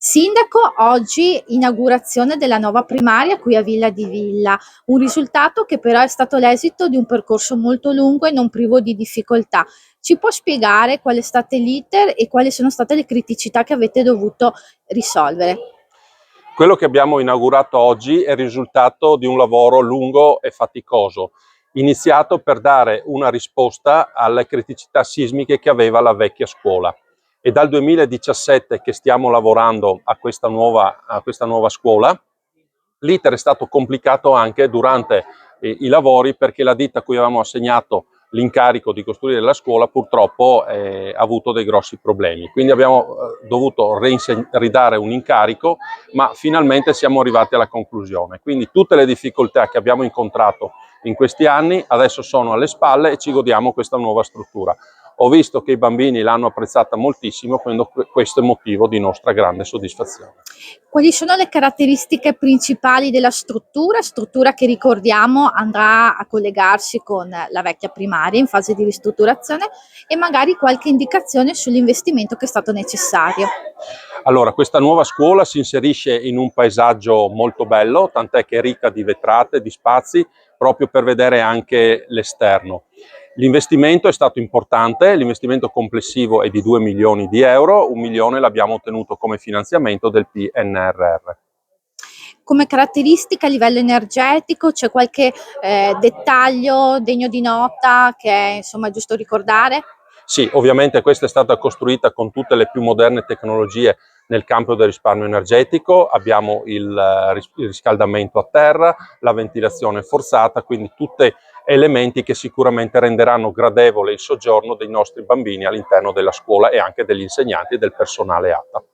Sindaco, oggi inaugurazione della nuova primaria qui a Villa di Villa, un risultato che però è stato l'esito di un percorso molto lungo e non privo di difficoltà. Ci può spiegare qual è stato l'iter e quali sono state le criticità che avete dovuto risolvere? Quello che abbiamo inaugurato oggi è il risultato di un lavoro lungo e faticoso, iniziato per dare una risposta alle criticità sismiche che aveva la vecchia scuola. È dal 2017 che stiamo lavorando a questa nuova scuola. L'iter è stato complicato anche durante i lavori perché la ditta a cui avevamo assegnato l'incarico di costruire la scuola purtroppo ha avuto dei grossi problemi. Quindi abbiamo dovuto ridare un incarico, ma finalmente siamo arrivati alla conclusione. Quindi tutte le difficoltà che abbiamo incontrato in questi anni adesso sono alle spalle e ci godiamo questa nuova struttura. Ho visto che i bambini l'hanno apprezzata moltissimo, quindi questo è motivo di nostra grande soddisfazione. Quali sono le caratteristiche principali della struttura che ricordiamo andrà a collegarsi con la vecchia primaria in fase di ristrutturazione e magari qualche indicazione sull'investimento che è stato necessario? Allora, questa nuova scuola si inserisce in un paesaggio molto bello, tant'è che è ricca di vetrate, di spazi, proprio per vedere anche l'esterno. L'investimento è stato importante, l'investimento complessivo è di 2 milioni di euro, 1 milione l'abbiamo ottenuto come finanziamento del PNRR. Come caratteristica a livello energetico c'è qualche dettaglio degno di nota che è insomma giusto ricordare? Sì, ovviamente questa è stata costruita con tutte le più moderne tecnologie nel campo del risparmio energetico, abbiamo il riscaldamento a terra, la ventilazione forzata, quindi tutti elementi che sicuramente renderanno gradevole il soggiorno dei nostri bambini all'interno della scuola e anche degli insegnanti e del personale ATA.